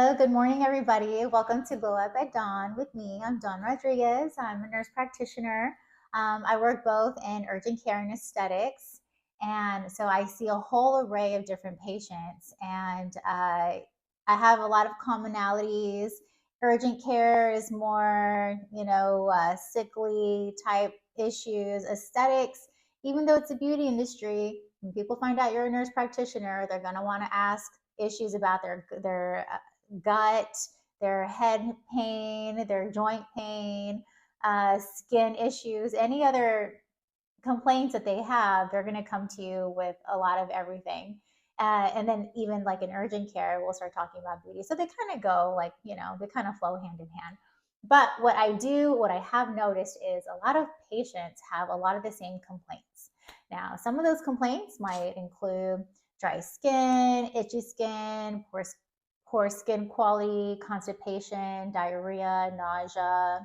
Hello, good morning, everybody. Welcome to Glow Up at Dawn with me. I'm Dawn Rodriguez. I'm a nurse practitioner. I work both in urgent care and aesthetics. And so I see a whole array of different patients. And I have a lot of commonalities. Urgent care is more, sickly type issues. Aesthetics, even though it's a beauty industry, when people find out you're a nurse practitioner, they're going to want to ask issues about their gut, their head pain, their joint pain, skin issues, any other complaints that they have, they're going to come to you with a lot of everything. And then even like in urgent care, we'll start talking about beauty. So they kind of go like, they kind of flow hand in hand. But what I have noticed is a lot of patients have a lot of the same complaints. Now, some of those complaints might include dry skin, itchy skin, poor skin quality, constipation, diarrhea, nausea,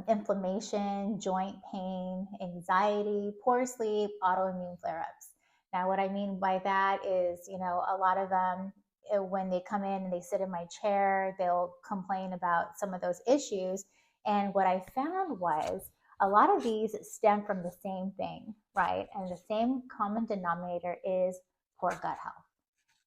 inflammation, joint pain, anxiety, poor sleep, autoimmune flare-ups. Now, what I mean by that is, a lot of them, when they come in and they sit in my chair, they'll complain about some of those issues. And what I found was a lot of these stem from the same thing, right? And the same common denominator is poor gut health.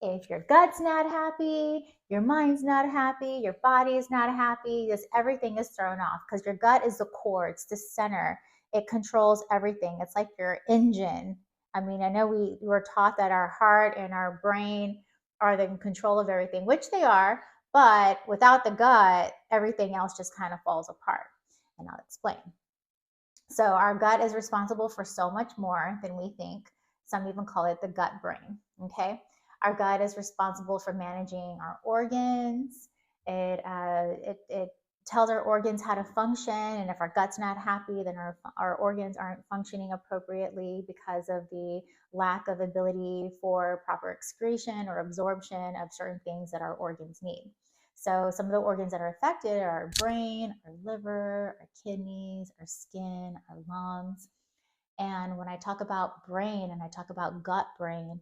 If your gut's not happy, your mind's not happy, your body is not happy, just everything is thrown off because your gut is the core, it's the center. It controls everything. It's like your engine. I mean, I know we were taught that our heart and our brain are in control of everything, which they are, but without the gut, everything else just kind of falls apart. And I'll explain. So our gut is responsible for so much more than we think. Some even call it the gut brain, okay? Our gut is responsible for managing our organs. It tells our organs how to function, and if our gut's not happy, then our organs aren't functioning appropriately because of the lack of ability for proper excretion or absorption of certain things that our organs need. So some of the organs that are affected are our brain, our liver, our kidneys, our skin, our lungs. And when I talk about brain and I talk about gut brain,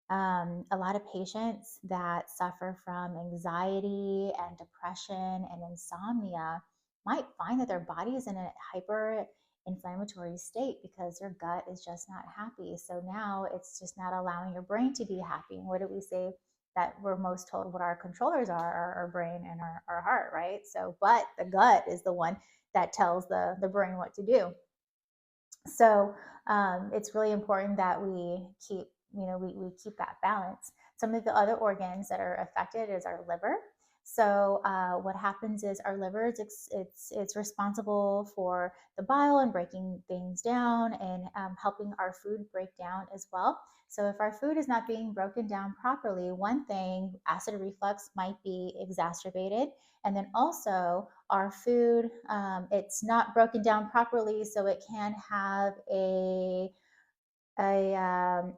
a lot of patients that suffer from anxiety and depression and insomnia might find that their body is in a hyper inflammatory state because their gut is just not happy. So now it's just not allowing your brain to be happy. And what do we say that we're most told what our controllers are? Our brain and our heart, right? So, but the gut is the one that tells the brain what to do. So it's really important that we keep we keep that balance. Some of the other organs that are affected is our liver. So what happens is our liver it's responsible for the bile and breaking things down and helping our food break down as well. So if our food is not being broken down properly, one thing, acid reflux might be exacerbated. And then also our food, it's not broken down properly, so it can have a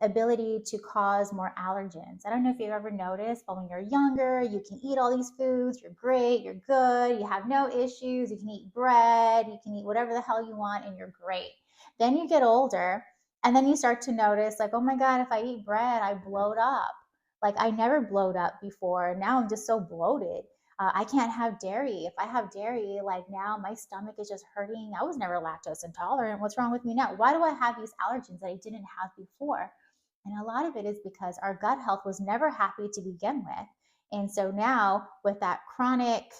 ability to cause more allergens. I don't know if you've ever noticed, but when you're younger, you can eat all these foods. You're great. You're good. You have no issues. You can eat bread. You can eat whatever the hell you want, and you're great. Then you get older, and then you start to notice, like, oh my God, if I eat bread, I bloat up. Like I never bloat up before. Now I'm just so bloated. I can't have dairy. If I have dairy, like now my stomach is just hurting. I was never lactose intolerant. What's wrong with me now? Why do I have these allergens that I didn't have before? And a lot of it is because our gut health was never happy to begin with. And so now with that chronic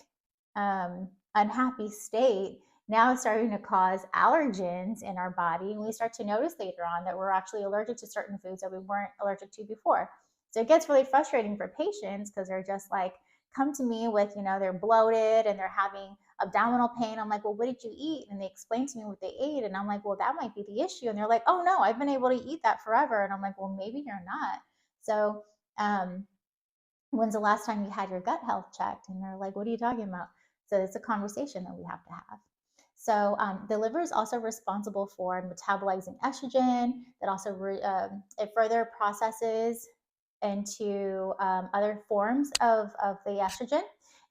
unhappy state, now it's starting to cause allergens in our body. And we start to notice later on that we're actually allergic to certain foods that we weren't allergic to before. So it gets really frustrating for patients because they're just like, come to me with, they're bloated and they're having abdominal pain. I'm like, well, what did you eat? And they explain to me what they ate. And I'm like, well, that might be the issue. And they're like, oh no, I've been able to eat that forever. And I'm like, well, maybe you're not. So when's the last time you had your gut health checked? And they're like, what are you talking about? So it's a conversation that we have to have. So the liver is also responsible for metabolizing estrogen. That also it further processes into other forms of the estrogen.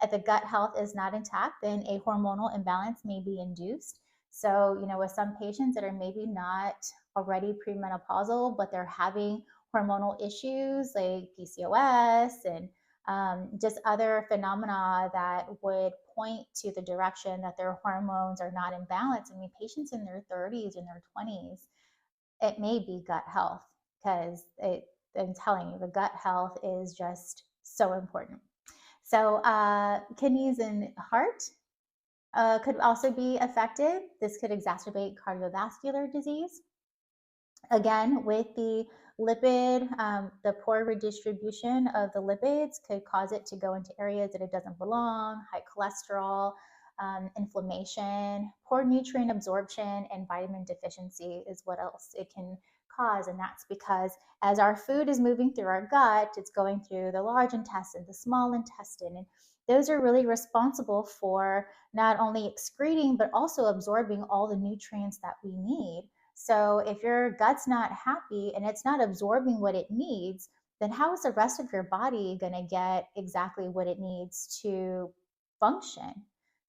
If the gut health is not intact, then a hormonal imbalance may be induced. So, with some patients that are maybe not already premenopausal, but they're having hormonal issues like PCOS and just other phenomena that would point to the direction that their hormones are not in balance. I mean, patients in their 30s and their 20s, it may be gut health, because I'm telling you, the gut health is just so important. So kidneys and heart could also be affected. This could exacerbate cardiovascular disease. Again, with the lipid, the poor redistribution of the lipids could cause it to go into areas that it doesn't belong, high cholesterol, inflammation, poor nutrient absorption, and vitamin deficiency is what else it can cause. And that's because as our food is moving through our gut, it's going through the large intestine, the small intestine, and those are really responsible for not only excreting, but also absorbing all the nutrients that we need. So if your gut's not happy and it's not absorbing what it needs, then how is the rest of your body going to get exactly what it needs to function?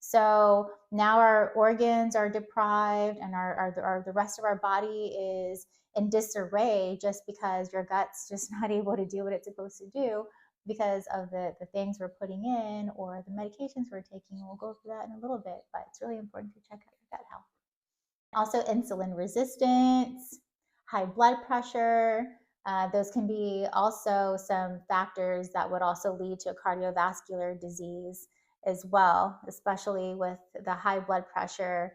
So now our organs are deprived, and the rest of our body is in disarray just because your gut's just not able to do what it's supposed to do because of the things we're putting in or the medications we're taking. We'll go through that in a little bit, but it's really important to check out your gut health. Also, insulin resistance, high blood pressure. Those can be also some factors that would also lead to cardiovascular disease as well, especially with the high blood pressure.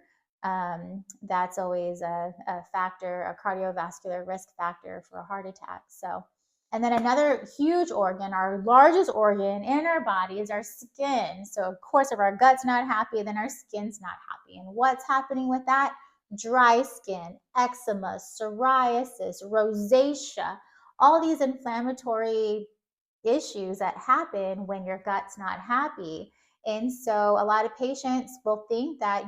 That's always a factor, a cardiovascular risk factor for a heart attack. So, and then another huge organ, our largest organ in our body, is our skin. So, of course, if our gut's not happy, then our skin's not happy. And what's happening with that? Dry skin, eczema, psoriasis, rosacea, all these inflammatory issues that happen when your gut's not happy. And so a lot of patients will think that,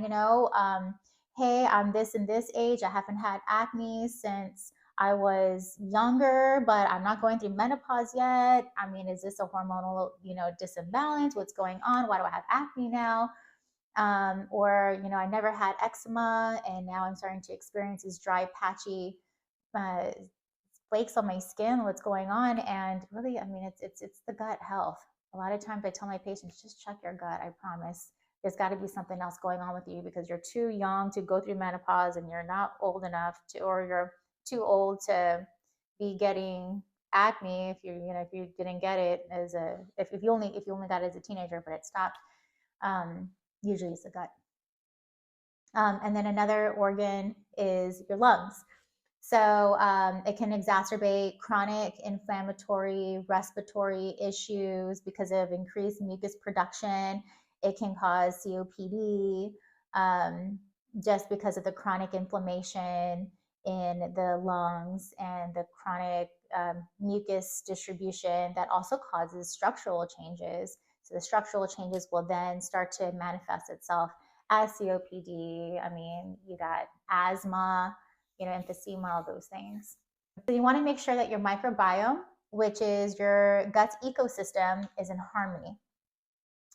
hey, I'm this and this age. I haven't had acne since I was younger, but I'm not going through menopause yet. I mean, is this a hormonal, disimbalance? What's going on? Why do I have acne now? Or, I never had eczema and now I'm starting to experience these dry, patchy flakes on my skin. What's going on? And really, I mean, it's the gut health. A lot of times I tell my patients, just check your gut. I promise there's got to be something else going on with you because you're too young to go through menopause and you're not old enough to, or you're too old to be getting acne if you didn't get it as if you only got it as a teenager, but it stopped. Usually it's the gut. And then another organ is your lungs. So it can exacerbate chronic inflammatory respiratory issues because of increased mucus production. It can cause COPD just because of the chronic inflammation in the lungs and the chronic mucus distribution that also causes structural changes. So the structural changes will then start to manifest itself as COPD. I mean, you got asthma, emphysema, all those things. So you want to make sure that your microbiome, which is your gut's ecosystem, is in harmony.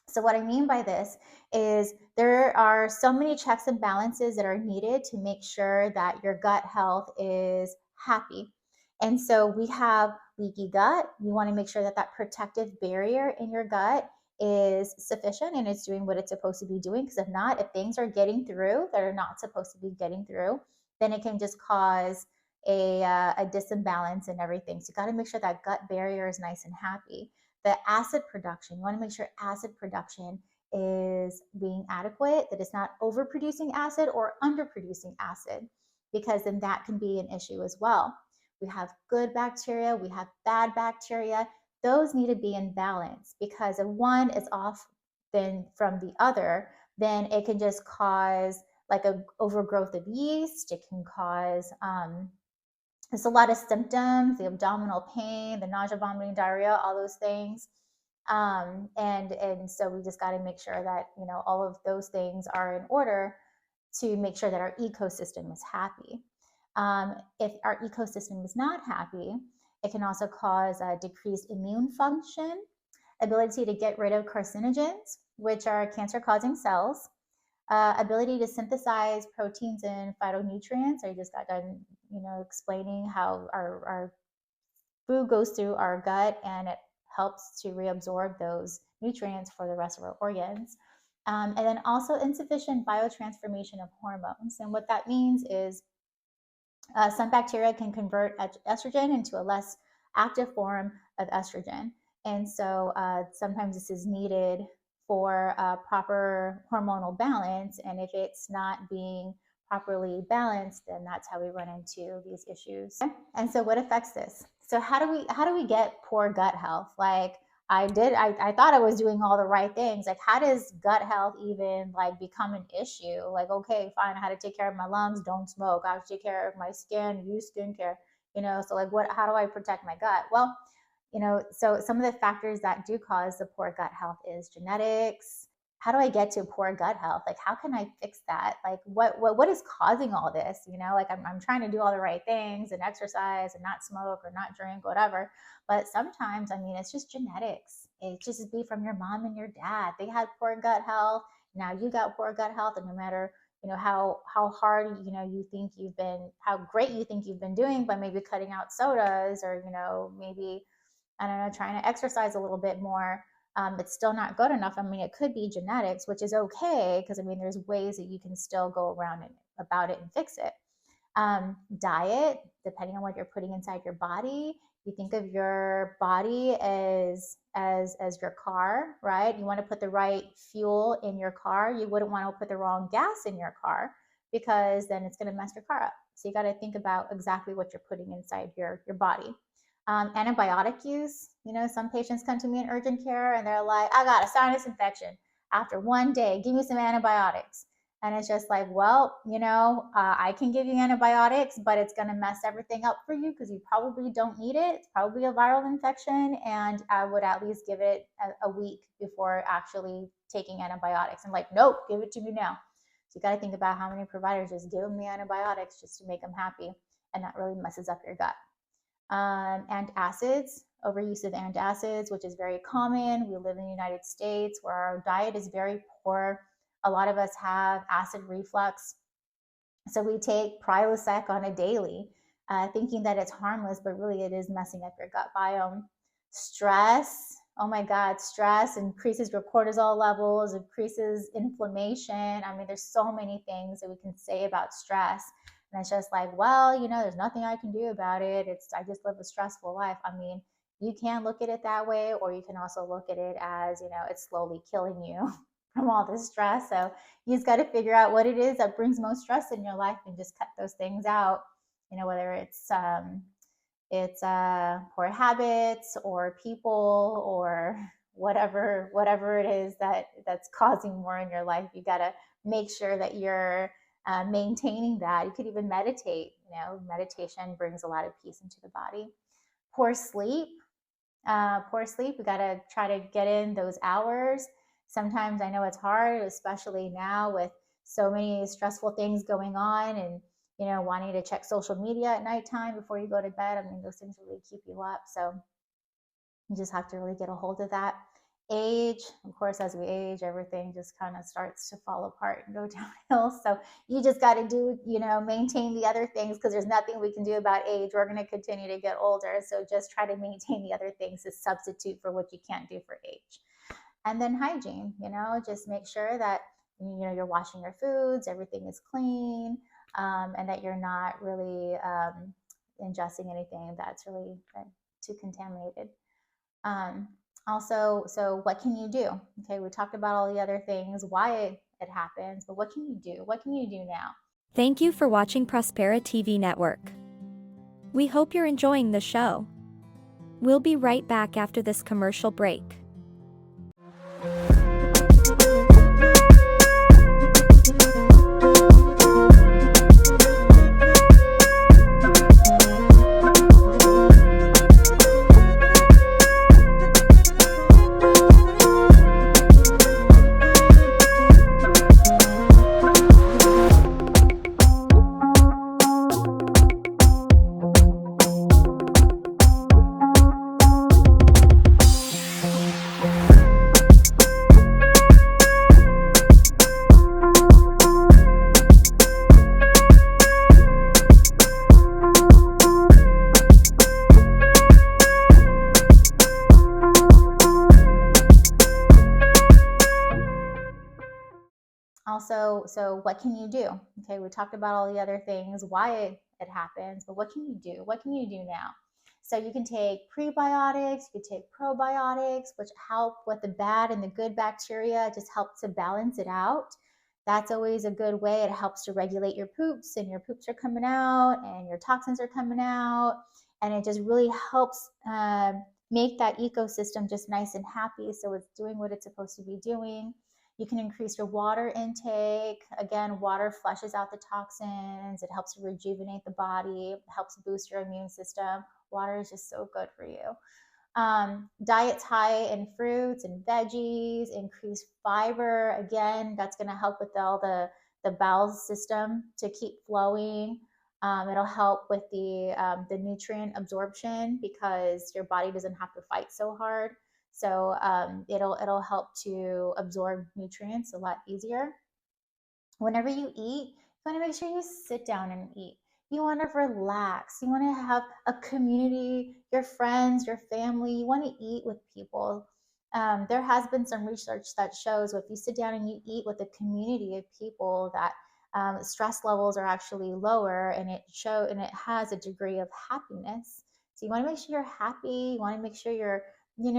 So what I mean by this is there are so many checks and balances that are needed to make sure that your gut health is happy. And so we have leaky gut. You want to make sure that that protective barrier in your gut is sufficient and it's doing what it's supposed to be doing. Because if not, if things are getting through that are not supposed to be getting through, then it can just cause a disimbalance in everything. So you got to make sure that gut barrier is nice and happy. The acid production, you want to make sure acid production is being adequate, that it's not overproducing acid or underproducing acid, because then that can be an issue as well. We have good bacteria, we have bad bacteria. Those need to be in balance, because if one is off then from the other, then it can just cause like an overgrowth of yeast. It can cause there's a lot of symptoms, the abdominal pain, the nausea, vomiting, diarrhea, all those things. And so we just got to make sure that, all of those things are in order to make sure that our ecosystem is happy. If our ecosystem is not happy, it can also cause a decreased immune function, ability to get rid of carcinogens, which are cancer-causing cells, ability to synthesize proteins and phytonutrients. I just got done, explaining how our food goes through our gut and it helps to reabsorb those nutrients for the rest of our organs. And then also insufficient biotransformation of hormones. And what that means is some bacteria can convert estrogen into a less active form of estrogen. And so sometimes this is needed for proper hormonal balance. And if it's not being properly balanced, then that's how we run into these issues. And so what affects this? So how do we get poor gut health? Like I thought I was doing all the right things. Like, how does gut health even like become an issue? Like, okay, fine, I had to take care of my lungs, don't smoke. I have to take care of my skin, use skincare, so like how do I protect my gut? Well, so some of the factors that do cause the poor gut health is genetics. How do I get to poor gut health? Like, how can I fix that? Like, what is causing all this? Like I'm trying to do all the right things and exercise and not smoke or not drink, whatever. But sometimes, it's just genetics. It just be from your mom and your dad. They had poor gut health. Now you got poor gut health, and no matter how hard you think you've been, how great you think you've been doing by maybe cutting out sodas or maybe I don't know, trying to exercise a little bit more. It's still not good enough. It could be genetics, which is okay because there's ways that you can still go around about it and fix it. Diet, depending on what you're putting inside your body. You think of your body as your car, right? You want to put the right fuel in your car. You wouldn't want to put the wrong gas in your car because then it's going to mess your car up. So you got to think about exactly what you're putting inside your body. Antibiotic use, some patients come to me in urgent care and they're like, I got a sinus infection. After one day, give me some antibiotics. And it's just like, well, I can give you antibiotics, but it's going to mess everything up for you because you probably don't need it. It's probably a viral infection. And I would at least give it a week before actually taking antibiotics. I'm like, nope, give it to me now. So you got to think about how many providers just give them the antibiotics just to make them happy. And that really messes up your gut. Antacids, overuse of antacids, which is very common. We live in the United States where our diet is very poor. A lot of us have acid reflux. So we take Prilosec on a daily, thinking that it's harmless, but really it is messing up your gut biome. Stress, oh my God, stress increases your cortisol levels, increases inflammation. There's so many things that we can say about stress. And it's just like, well, there's nothing I can do about it. I just live a stressful life. You can look at it that way, or you can also look at it as, it's slowly killing you from all this stress. So you just got to figure out what it is that brings most stress in your life and just cut those things out, whether it's poor habits or people or whatever it is that's causing more in your life. You got to make sure that you're maintaining that. You could even meditate. Meditation brings a lot of peace into the body. Poor sleep. We got to try to get in those hours. Sometimes I know it's hard, especially now with so many stressful things going on and, wanting to check social media at nighttime before you go to bed. Those things really keep you up. So you just have to really get a hold of that. Age, of course, as we age, everything just kind of starts to fall apart and go downhill. So you just got to do, maintain the other things because there's nothing we can do about age. We're going to continue to get older. So just try to maintain the other things to substitute for what you can't do for age. And then hygiene, just make sure that, you're washing your foods, everything is clean, and that you're not really ingesting anything that's really too contaminated. Also, so what can you do? Okay, we talked about all the other things, why it happens, but what can you do? What can you do now? Thank you for watching Prospera TV Network. We hope you're enjoying the show. We'll be right back after this commercial break. Also, so what can you do? Okay, we talked about all the other things, why it happens, but what can you do? What can you do now? So you can take prebiotics, you can take probiotics, which help with the bad and the good bacteria, just help to balance it out. That's always a good way. It helps to regulate your poops, and your poops are coming out and your toxins are coming out. And it just really helps make that ecosystem just nice and happy. So it's doing what it's supposed to be doing. You can increase your water intake. Again, water flushes out the toxins. It helps to rejuvenate the body, helps boost your immune system. Water is just so good for you. Diets high in fruits and veggies, increase fiber. Again, that's going to help with all the bowel system to keep flowing. It'll help with the nutrient absorption because your body doesn't have to fight so hard. So it'll help to absorb nutrients a lot easier. Whenever you eat, you want to make sure you sit down and eat. You want to relax. You want to have a community, your friends, your family. You want to eat with people. There has been some research that shows if you sit down and you eat with a community of people, that stress levels are actually lower, and it has a degree of happiness. So you want to make sure you're happy. You want to make sure you're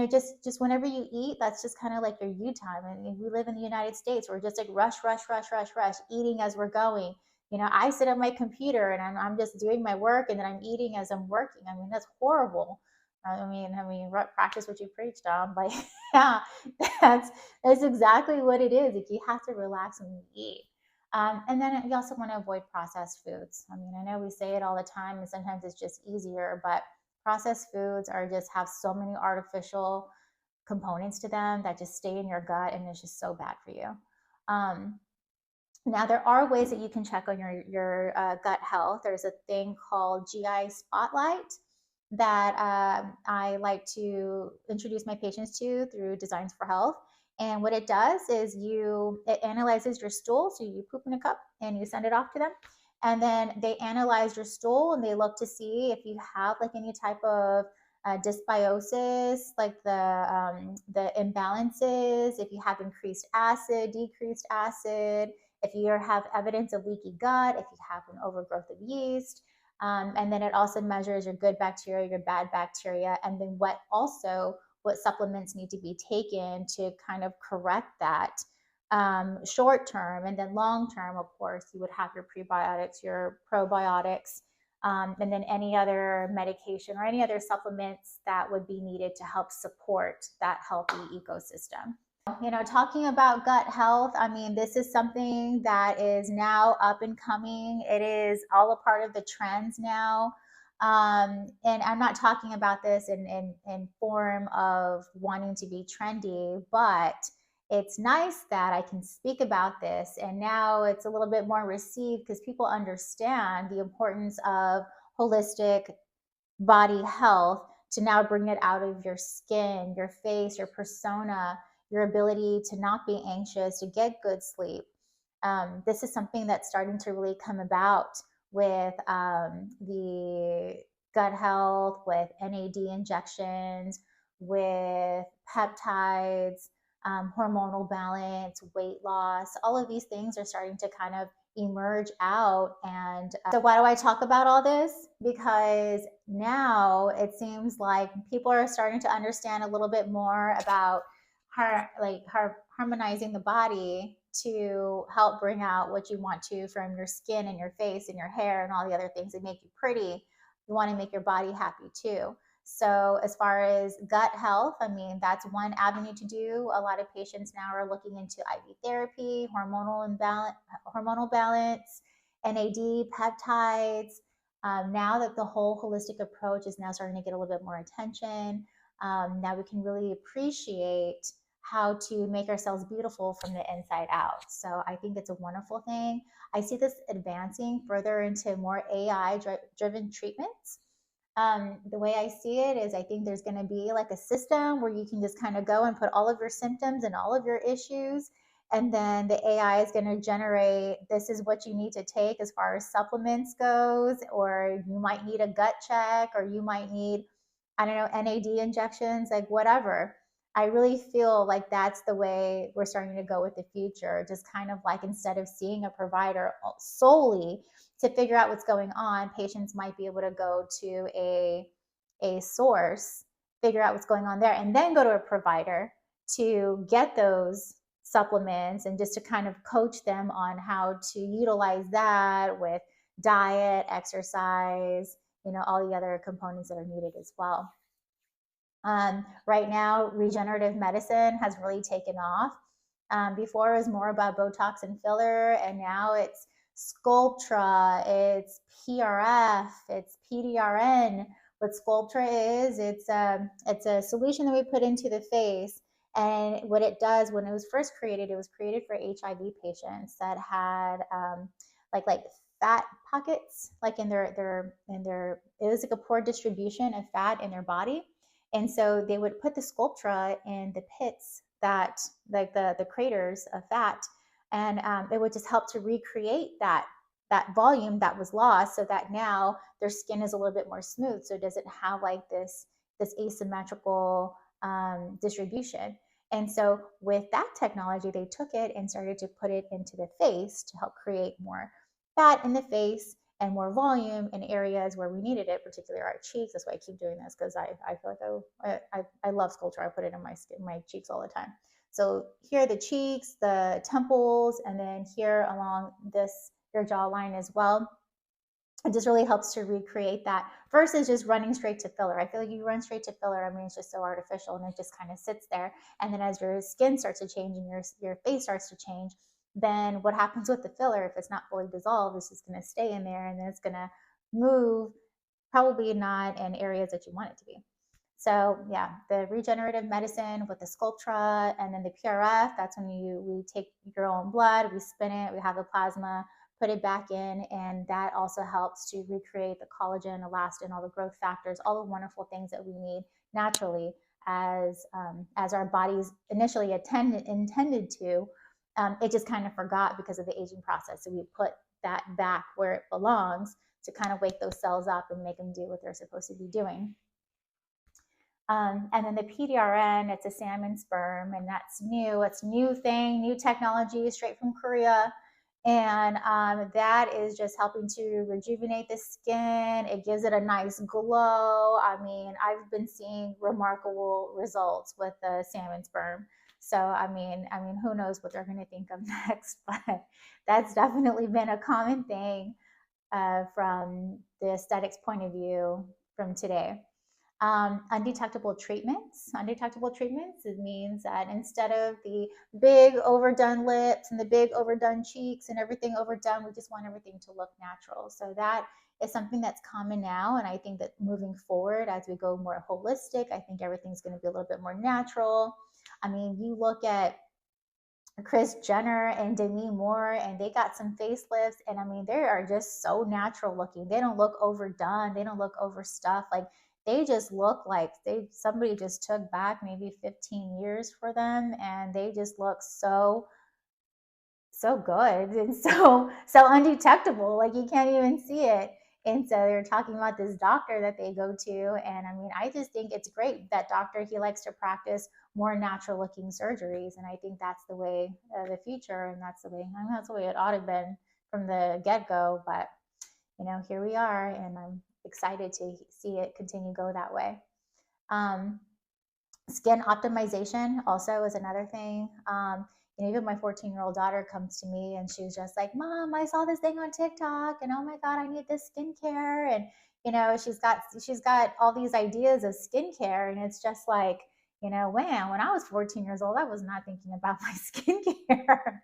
just whenever you eat, that's just kind of like your you time. And we live in the United States, we're just like rush, rush, rush, rush, rush, eating as we're going. I sit at my computer and I'm just doing my work, and then I'm eating as I'm working. I mean, that's horrible. Practice what you preach, Dom. Like, yeah, that's exactly what it is. Like, you have to relax when you eat. And then you also want to avoid processed foods. I mean, I know we say it all the time, and sometimes it's just easier, but processed foods just have so many artificial components to them that just stay in your gut, and it's just so bad for you. Now, there are ways that you can check on your gut health. There's a thing called GI Spotlight that I like to introduce my patients to through Designs for Health. And what it does is it analyzes your stool. So you poop in a cup and you send it off to them. And then they analyze your stool and they look to see if you have like any type of dysbiosis, like the imbalances, if you have increased acid, decreased acid, if you have evidence of leaky gut, if you have an overgrowth of yeast. And then it also measures your good bacteria, your bad bacteria, and then what supplements need to be taken to kind of correct that short term. And then long term, of course, you would have your prebiotics, your probiotics, and then any other medication or any other supplements that would be needed to help support that healthy ecosystem. Talking about gut health, I mean, this is something that is now up and coming. It is all a part of the trends now. And I'm not talking about this in form of wanting to be trendy, but it's nice that I can speak about this. And now it's a little bit more received because people understand the importance of holistic body health to now bring it out of your skin, your face, your persona, your ability to not be anxious, to get good sleep. This is something that's starting to really come about with the gut health, with NAD injections, with peptides, hormonal balance, weight loss. All of these things are starting to kind of emerge out. And so why do I talk about all this? Because now it seems like people are starting to understand a little bit more about harmonizing the body to help bring out what you want to from your skin and your face and your hair and all the other things that make you pretty. You want to make your body happy too. So as far as gut health, I mean, that's one avenue to do. A lot of patients now are looking into IV therapy, hormonal balance, NAD, peptides. Now that the whole holistic approach is now starting to get a little bit more attention, now we can really appreciate how to make ourselves beautiful from the inside out. So I think it's a wonderful thing. I see this advancing further into more AI-driven treatments. The way I see it is I think there's going to be like a system where you can just kind of go and put all of your symptoms and all of your issues, and then the AI is going to generate, this is what you need to take as far as supplements goes, or you might need a gut check, or you might need, I don't know, NAD injections, like whatever. I really feel like that's the way we're starting to go with the future. Just kind of like, instead of seeing a provider solely to figure out what's going on, patients might be able to go to a source, figure out what's going on there, and then go to a provider to get those supplements, and just to kind of coach them on how to utilize that with diet, exercise, all the other components that are needed as well. Right now, regenerative medicine has really taken off. Before it was more about Botox and filler, and now it's Sculptra, it's PRF, it's PDRN. What Sculptra is, it's a solution that we put into the face, and what it does, when it was first created, it was created for HIV patients that had like fat pockets, like in their it was like a poor distribution of fat in their body. And so they would put the Sculptra in the pits, that like the craters of fat, and it would just help to recreate that volume that was lost, so that now their skin is a little bit more smooth, so it doesn't have like this asymmetrical distribution. And so with that technology, they took it and started to put it into the face to help create more fat in the face and more volume in areas where we needed it, particularly our cheeks. That's why I keep doing this, because I feel like I love Sculptra. I put it in my cheeks all the time. So here, the cheeks, the temples, and then here along your jawline as well. It just really helps to recreate that, versus just running straight to filler. I feel like you run straight to filler, I mean, it's just so artificial, and it just kind of sits there. And then as your skin starts to change and your face starts to change, then what happens with the filler, if it's not fully dissolved, it's just going to stay in there, and then it's going to move, probably not in areas that you want it to be. So yeah, the regenerative medicine with the Sculptra, and then the PRF, that's when we take your own blood, we spin it, we have the plasma, put it back in, and that also helps to recreate the collagen, elastin, all the growth factors, all the wonderful things that we need naturally as our bodies initially intended to. It just kind of forgot because of the aging process. So we put that back where it belongs to kind of wake those cells up and make them do what they're supposed to be doing. And then the PDRN, it's a salmon sperm, and that's new. It's a new thing, new technology, straight from Korea. And that is just helping to rejuvenate the skin. It gives it a nice glow. I mean, I've been seeing remarkable results with the salmon sperm. So, I mean, who knows what they're going to think of next, but that's definitely been a common thing from the aesthetics point of view from today. Undetectable treatments. Undetectable treatments, it means that instead of the big overdone lips and the big overdone cheeks and everything overdone, we just want everything to look natural. So that is something that's common now. And I think that moving forward, as we go more holistic, I think everything's going to be a little bit more natural. I mean, you look at Kris Jenner and Demi Moore, and they got some facelifts, and I mean, they are just so natural looking. They don't look overdone. They don't look overstuffed. Like, they just look like somebody just took back maybe 15 years for them, and they just look so good and so undetectable. Like, you can't even see it. And so they're talking about this doctor that they go to, and I mean, I just think it's great. That doctor, he likes to practice more natural looking surgeries, and I think that's the way of the future, and that's the way it ought to have been from the get-go. But here we are, and I'm excited to see it continue to go that way. Skin optimization also is another thing. Even my 14-year-old daughter comes to me, and she's just like, "Mom, I saw this thing on TikTok, and oh my God, I need this skincare." And she's got all these ideas of skincare, and it's just like, wow, when I was 14 years old, I was not thinking about my skincare.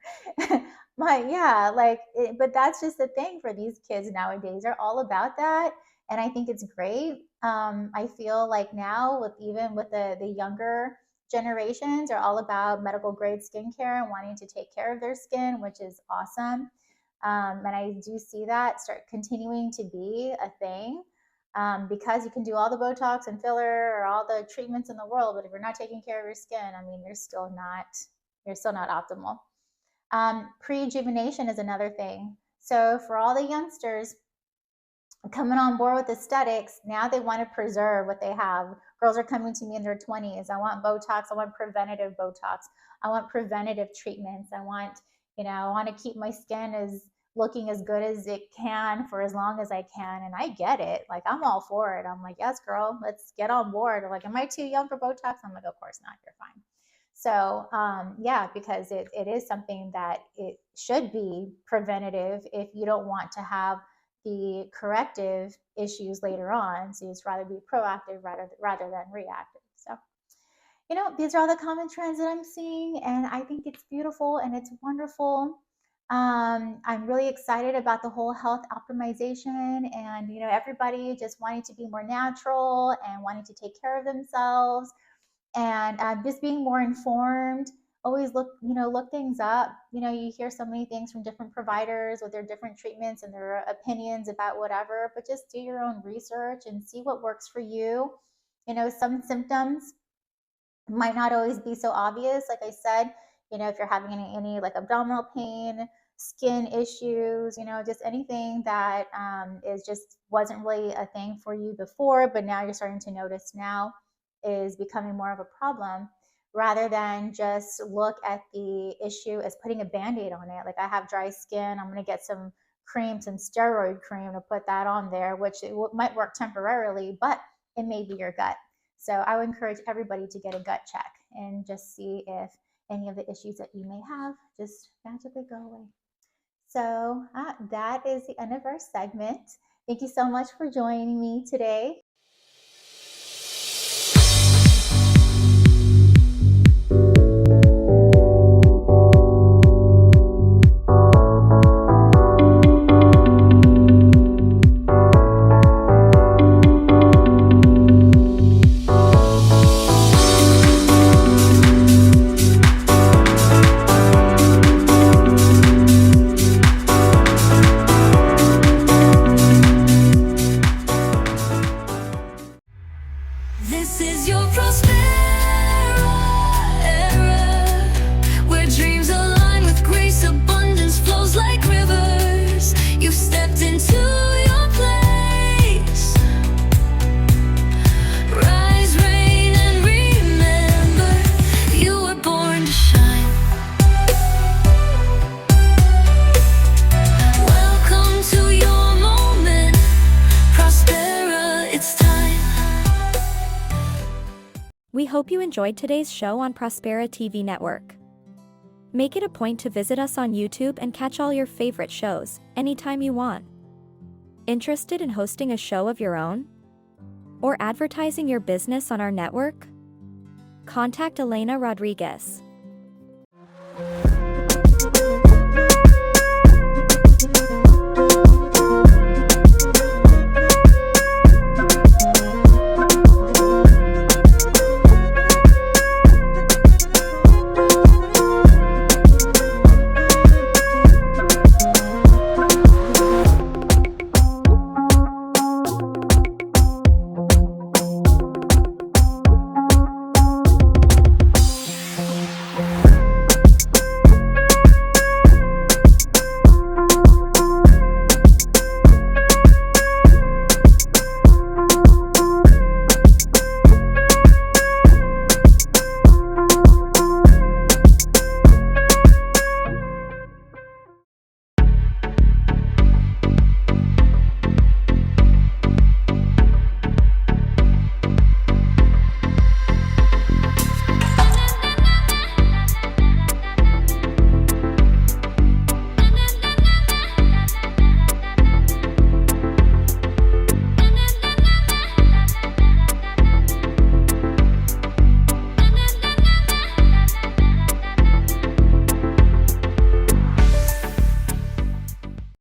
But that's just the thing for these kids nowadays. They're all about that. And I think it's great. I feel like now, even with the younger generations, are all about medical grade skincare and wanting to take care of their skin, which is awesome. And I do see that start continuing to be a thing, because you can do all the Botox and filler or all the treatments in the world, but if you're not taking care of your skin, I mean, you're still not optimal. Pre-rejuvenation is another thing. So for all the youngsters, coming on board with aesthetics, now they want to preserve what they have. Girls are coming to me in their 20s. I want Botox. I want preventative Botox. I want preventative treatments. I want to keep my skin as looking as good as it can for as long as I can. And I get it. Like, I'm all for it. I'm like, yes, girl, let's get on board. Like, am I too young for Botox? I'm like, of course not. You're fine. So yeah, because it is something that it should be preventative if you don't want to have the corrective issues later on. So you'd rather be proactive rather than reactive. So, these are all the common trends that I'm seeing, and I think it's beautiful and it's wonderful. I'm really excited about the whole health optimization and, everybody just wanting to be more natural and wanting to take care of themselves and just being more informed. Always look things up. You hear so many things from different providers with their different treatments and their opinions about whatever, but just do your own research and see what works for you. Some symptoms might not always be so obvious. Like I said, if you're having any like abdominal pain, skin issues, just anything that is just wasn't really a thing for you before, but now you're starting to notice now is becoming more of a problem, rather than just look at the issue as putting a band-aid on it. Like, I have dry skin, I'm going to get some cream, some steroid cream to put that on there, which might work temporarily, but it may be your gut. So I would encourage everybody to get a gut check and just see if any of the issues that you may have just magically go away. So that is the end of our segment. Thank you so much for joining me today. This is your Prospera era, where dreams align with grace, abundance flows like rivers. You've stepped into your place. Rise, reign, and remember, you were born to shine. Welcome to your moment, Prospera, it's time. We hope you enjoyed today's show on Prospera TV Network. Make it a point to visit us on YouTube and catch all your favorite shows anytime you want. Interested in hosting a show of your own? Or advertising your business on our network? Contact Elena Rodriguez.